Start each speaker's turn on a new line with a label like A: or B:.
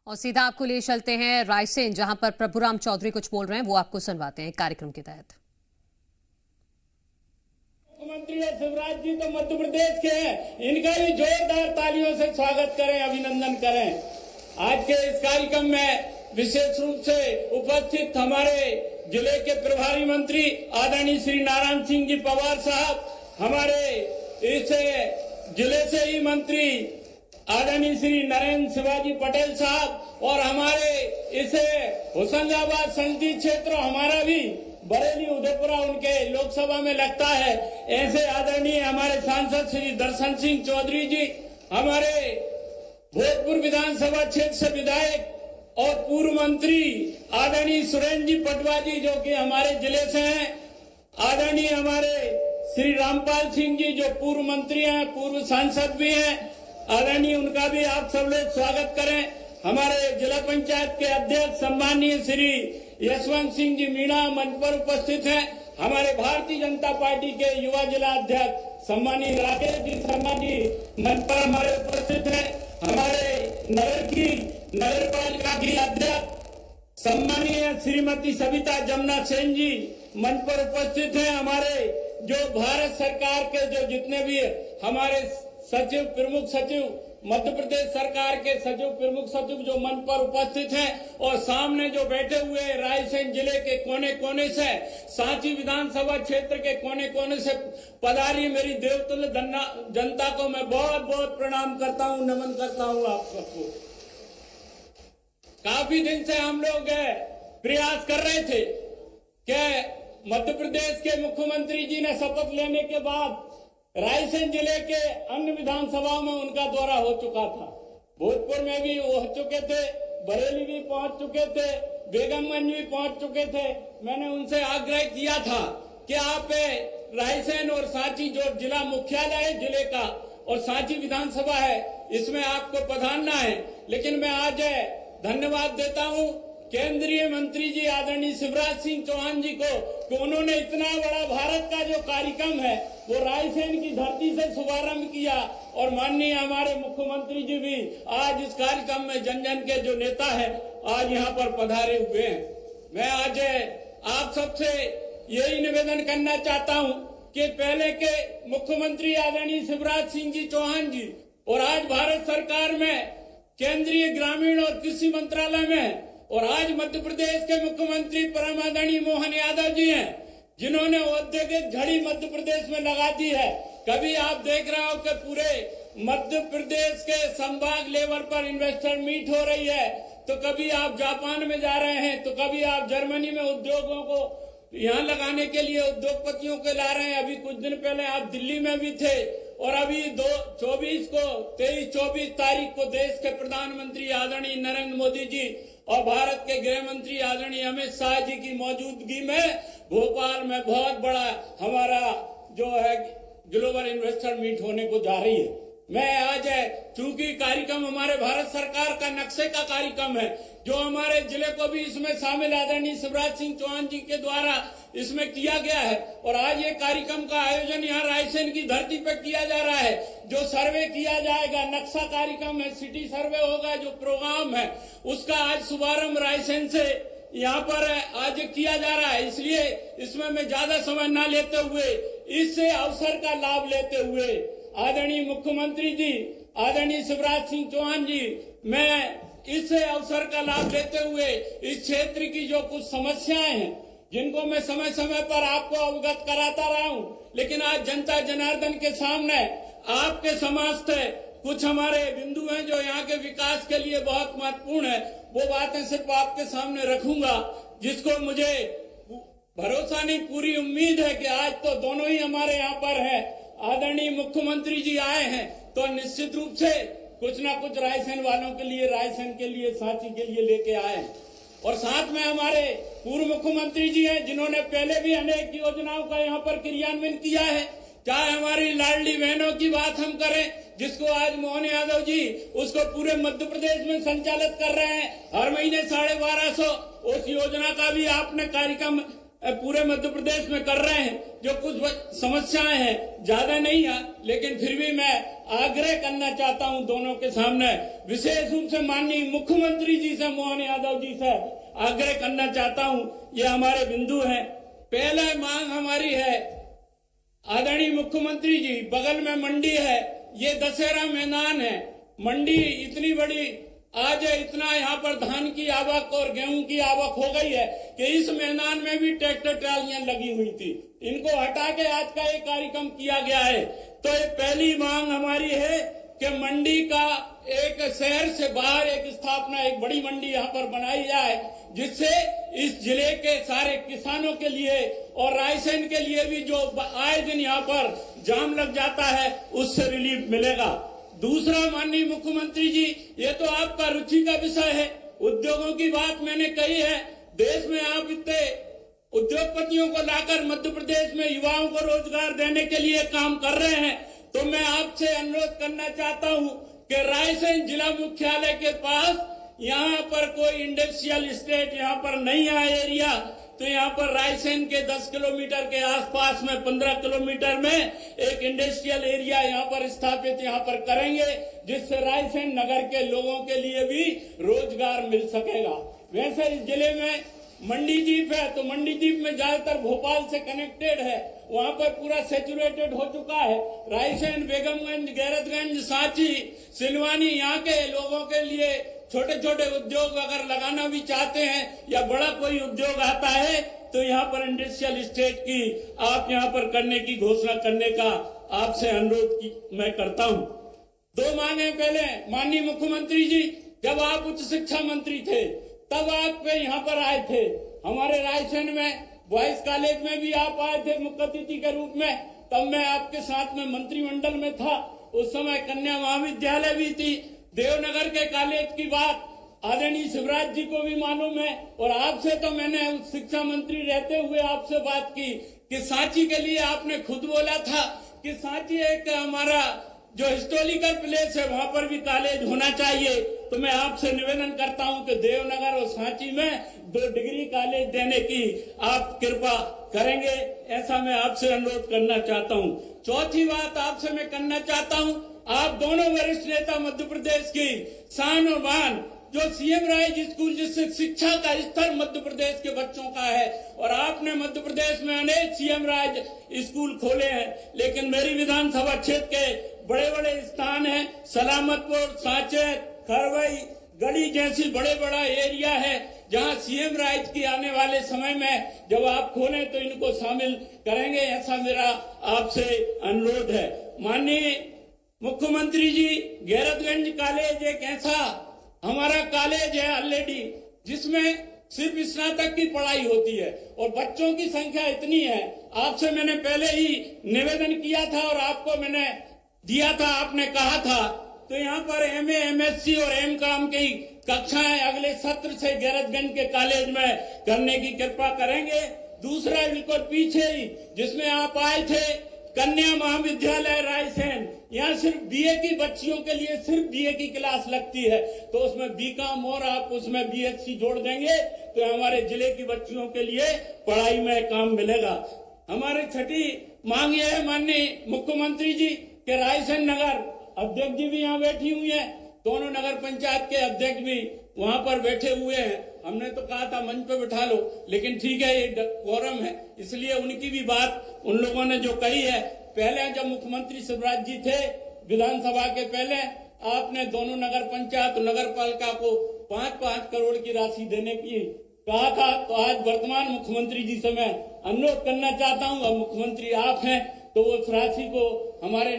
A: और सीधा आपको ले चलते हैं रायसेन, जहां पर प्रभुराम चौधरी कुछ बोल रहे हैं, वो आपको सुनवाते हैं कार्यक्रम के तहत।
B: मुख्यमंत्री शिवराज जी तो मध्य प्रदेश के हैं, इनका भी जोरदार तालियों से स्वागत करें, अभिनंदन करें। आज के इस कार्यक्रम में विशेष रूप से उपस्थित हमारे जिले के प्रभारी मंत्री आदरणीय श्री नारायण सिंह जी पवार साहब, हमारे इस जिले से ही मंत्री आदरणीय श्री नरेंद्र शिवाजी पटेल साहब और हमारे इस होशंगाबाद संसदीय क्षेत्र हमारा भी बरेली उदयपुरा उनके लोकसभा में लगता है, ऐसे आदरणीय हमारे सांसद श्री दर्शन सिंह चौधरी जी, हमारे भोजपुर विधानसभा क्षेत्र से विधायक और पूर्व मंत्री आदरणीय सुरेंद्र जी पटवा जी जो कि हमारे जिले से हैं, आदरणीय हमारे श्री रामपाल सिंह जी जो पूर्व मंत्री हैं, पूर्व सांसद भी हैं, आदरणीय उनका भी आप सब लोग स्वागत करें। हमारे जिला पंचायत के अध्यक्ष सम्माननीय श्री यशवंत सिंह जी मीणा मंच पर उपस्थित हैं। हमारे भारतीय जनता पार्टी के युवा जिला अध्यक्ष सम्माननीय राकेश जी शर्मा जी मंच पर हमारे उपस्थित हैं। हमारे नगर पालिका की अध्यक्ष सम्माननीय श्रीमती सविता जमुना सेन जी मंच पर उपस्थित हैं। हमारे जो भारत सरकार के जो जितने भी हमारे सचिव, प्रमुख सचिव, मध्य प्रदेश सरकार के सचिव, प्रमुख सचिव जो मंच पर उपस्थित हैं और सामने जो बैठे हुए रायसेन जिले के कोने कोने से, सांची विधानसभा क्षेत्र के कोने कोने से पधारी मेरी देवतुल्य जनता को मैं बहुत बहुत प्रणाम करता हूं, नमन करता हूं आप सबको। काफी दिन से हम लोग प्रयास कर रहे थे कि मध्य प्रदेश के मुख्यमंत्री जी ने शपथ लेने के बाद रायसेन जिले के अन्य विधानसभाओं में उनका दौरा हो चुका था, भोजपुर में भी वो हो चुके थे, बरेली भी पहुंच चुके थे, बेगमगंज भी पहुंच चुके थे। मैंने उनसे आग्रह किया था कि आप रायसेन और सांची जो जिला मुख्यालय है जिले का और सांची विधानसभा है, इसमें आपको पधारना है। लेकिन मैं आज धन्यवाद देता हूं केंद्रीय मंत्री जी आदरणीय शिवराज सिंह चौहान जी को कि उन्होंने इतना बड़ा भारत का जो कार्यक्रम है वो रायसेन की धरती से शुभारंभ किया और माननीय हमारे मुख्यमंत्री जी भी आज इस कार्यक्रम में जन जन के जो नेता है आज यहाँ पर पधारे हुए हैं। मैं आज आप सबसे यही निवेदन करना चाहता हूँ कि पहले के मुख्यमंत्री आदरणीय शिवराज सिंह जी चौहान जी और आज भारत सरकार में केंद्रीय ग्रामीण और कृषि मंत्रालय में और आज मध्य प्रदेश के मुख्यमंत्री परम आदरणीय मोहन यादव जी हैं, जिन्होंने औद्योगिक झड़ी मध्य प्रदेश में लगा दी है। कभी आप देख रहे हो कि पूरे मध्य प्रदेश के संभाग लेवल पर इन्वेस्टर मीट हो रही है, तो कभी आप जापान में जा रहे हैं, तो कभी आप जर्मनी में उद्योगों को यहाँ लगाने के लिए उद्योगपतियों को ला रहे हैं। अभी कुछ दिन पहले आप दिल्ली में भी थे और अभी 23-24 तारीख को देश के प्रधानमंत्री आदरणीय नरेंद्र मोदी जी और भारत के गृह मंत्री आदरणीय अमित शाह जी की मौजूदगी में भोपाल में बहुत बड़ा हमारा जो है ग्लोबल इन्वेस्टर मीट होने को जा रही है। मैं आज चूंकि कार्यक्रम हमारे भारत सरकार का नक्शे का कार्यक्रम है, जो हमारे जिले को भी इसमें शामिल आदरणीय शिवराज सिंह चौहान जी के द्वारा इसमें किया गया है और आज ये कार्यक्रम का आयोजन यहाँ रायसेन की धरती पर किया जा रहा है। जो सर्वे किया जाएगा, नक्शा कार्यक्रम है, सिटी सर्वे होगा, जो प्रोग्राम है उसका आज शुभारंभ रायसेन से यहाँ पर आज किया जा रहा है। इसलिए इसमें मैं ज्यादा समय न लेते हुए इस अवसर का लाभ लेते हुए आदरणीय मुख्यमंत्री जी आदरणीय शिवराज सिंह चौहान जी, मैं इस अवसर का लाभ लेते हुए इस क्षेत्र की जो कुछ समस्याएं हैं जिनको मैं समय समय पर आपको अवगत कराता रहा हूं, लेकिन आज जनता जनार्दन के सामने आपके समस्त कुछ हमारे बिंदु हैं जो यहाँ के विकास के लिए बहुत महत्वपूर्ण है, वो बातें सिर्फ आपके सामने रखूंगा, जिसको मुझे भरोसा नहीं पूरी उम्मीद है कि आज तो दोनों ही हमारे यहाँ पर है, आदरणीय मुख्यमंत्री जी आए हैं तो निश्चित रूप से कुछ ना कुछ रायसेन वालों के लिए, रायसेन के लिए, सांची के लिए लेके आए हैं। और साथ में हमारे पूर्व मुख्यमंत्री जी हैं जिन्होंने पहले भी अनेक योजनाओं का यहाँ पर क्रियान्वयन किया है। चाहे हमारी लाडली बहनों की बात हम करें, जिसको आज मोहन यादव जी उसको पूरे मध्य प्रदेश में संचालित कर रहे हैं, हर महीने 1250, उस योजना का भी आपने कार्यक्रम पूरे मध्य प्रदेश में कर रहे हैं। जो कुछ समस्याएं हैं, ज्यादा नहीं है, लेकिन फिर भी मैं आग्रह करना चाहता हूं दोनों के सामने, विशेष रूप से माननीय मुख्यमंत्री जी से, मोहन यादव जी से आग्रह करना चाहता हूं। ये हमारे बिंदु हैं। पहला मांग हमारी है, आदरणीय मुख्यमंत्री जी, बगल में मंडी है, ये दशहरा मैदान है, मंडी इतनी बड़ी आज इतना यहाँ पर धान की आवक और गेहूं की आवक हो गई है कि इस मैदान में भी ट्रैक्टर ट्रालियां लगी हुई थी, इनको हटा के आज का ये कार्यक्रम किया गया है। तो ये पहली मांग हमारी है कि मंडी का एक शहर से बाहर एक स्थापना, एक बड़ी मंडी यहाँ पर बनाई जाए, जिससे इस जिले के सारे किसानों के लिए और रायसेन के लिए भी जो आए दिन यहाँ पर जाम लग जाता है, उससे रिलीफ मिलेगा। दूसरा, माननीय मुख्यमंत्री जी, ये तो आपका रुचि का विषय है, उद्योगों की बात मैंने कही है। देश में आप इतने उद्योगपतियों को लाकर मध्य प्रदेश में युवाओं को रोजगार देने के लिए काम कर रहे हैं, तो मैं आपसे अनुरोध करना चाहता हूं कि रायसेन जिला मुख्यालय के पास यहाँ पर कोई इंडस्ट्रियल एस्टेट यहाँ पर नहीं है एरिया, तो यहाँ पर रायसेन के 10 किलोमीटर के आसपास में 15 किलोमीटर में एक इंडस्ट्रियल एरिया यहाँ पर स्थापित यहाँ पर करेंगे, जिससे रायसेन नगर के लोगों के लिए भी रोजगार मिल सकेगा। वैसे इस जिले में मंडीदीप है, तो मंडीदीप में ज्यादातर भोपाल से कनेक्टेड है, वहाँ पर पूरा सेचुरेटेड हो चुका है। रायसेन, बेगमगंज, गैरतगंज, सांची, सिलवानी, यहाँ के लोगों के लिए छोटे छोटे उद्योग अगर लगाना भी चाहते हैं या बड़ा कोई उद्योग आता है, तो यहाँ पर इंडस्ट्रियल एस्टेट की आप यहाँ पर करने की घोषणा करने का आपसे अनुरोध मैं करता हूँ। दो मांगे, पहले माननीय मुख्यमंत्री जी, जब आप उच्च शिक्षा मंत्री थे तब आप यहाँ पर आए थे, हमारे रायसेन में बॉयज कॉलेज में भी आप आए थे मुख्य अतिथि के रूप में, तब मैं आपके साथ में मंत्रिमंडल में था। उस समय कन्या महाविद्यालय भी थी। देवनगर के कॉलेज की बात आदरणीय शिवराज जी को भी मालूम है, और आपसे तो मैंने शिक्षा मंत्री रहते हुए आपसे बात की कि सांची के लिए आपने खुद बोला था कि सांची एक हमारा जो हिस्टोरिकल प्लेस है, वहां पर भी कॉलेज होना चाहिए। तो मैं आपसे निवेदन करता हूं कि देवनगर और सांची में 2 डिग्री कॉलेज देने की आप कृपा करेंगे, ऐसा मैं आपसे अनुरोध करना चाहता हूं। चौथी बात आपसे मैं करना चाहता हूं, आप दोनों वरिष्ठ नेता मध्य प्रदेश की शान और मान, जो सीएम राइज स्कूल, जिससे शिक्षा का स्तर मध्य प्रदेश के बच्चों का है, और आपने मध्य प्रदेश में अनेक सीएम राइज स्कूल खोले हैं, लेकिन मेरी विधानसभा क्षेत्र के बड़े बड़े स्थान हैं, सलामतपुर, सांचेत, खरवई, गढ़ी जैसी बड़े बड़ा एरिया है, जहां सीएम राइज की आने वाले समय में जब आप खोलें तो इनको शामिल करेंगे, ऐसा मेरा आपसे अनुरोध है। माननीय मुख्यमंत्री जी, गैरतगंज कॉलेज एक ऐसा हमारा कॉलेज है ऑलरेडी, जिसमें सिर्फ स्नातक की पढ़ाई होती है और बच्चों की संख्या इतनी है। आपसे मैंने पहले ही निवेदन किया था और आपको मैंने दिया था, आपने कहा था, तो यहाँ पर एमए, एमएससी और एमकॉम की कक्षाएं अगले सत्र से गैरतगंज के कॉलेज में करने की कृपा करेंगे। दूसरा, बिल्कुल पीछे ही जिसमें आप आए थे, कन्या महाविद्यालय रायसेन, यहाँ सिर्फ बीए की बच्चियों के लिए सिर्फ बीए की क्लास लगती है, तो उसमें बीकॉम और आप उसमें बीएससी जोड़ देंगे तो हमारे जिले की बच्चियों के लिए पढ़ाई में काम मिलेगा। हमारी छठी मांग यह है माननीय मुख्यमंत्री जी कि रायसेन नगर अध्यक्ष जी भी यहाँ बैठी हुई है, दोनों नगर पंचायत के अध्यक्ष भी वहां पर बैठे हुए हैं। हमने तो कहा था मंच पे बिठा लो, लेकिन ठीक है, ये कोरम है, इसलिए उनकी भी बात उन लोगों ने जो कही है, पहले जब मुख्यमंत्री शिवराज जी थे विधानसभा के पहले, आपने दोनों नगर पंचायत और नगर पालिका को 5-5 करोड़ की राशि देने की कहा था। तो आज वर्तमान मुख्यमंत्री जी से मैं अनुरोध करना चाहता हूँ, अब मुख्यमंत्री आप हैं तो उस राशि को हमारे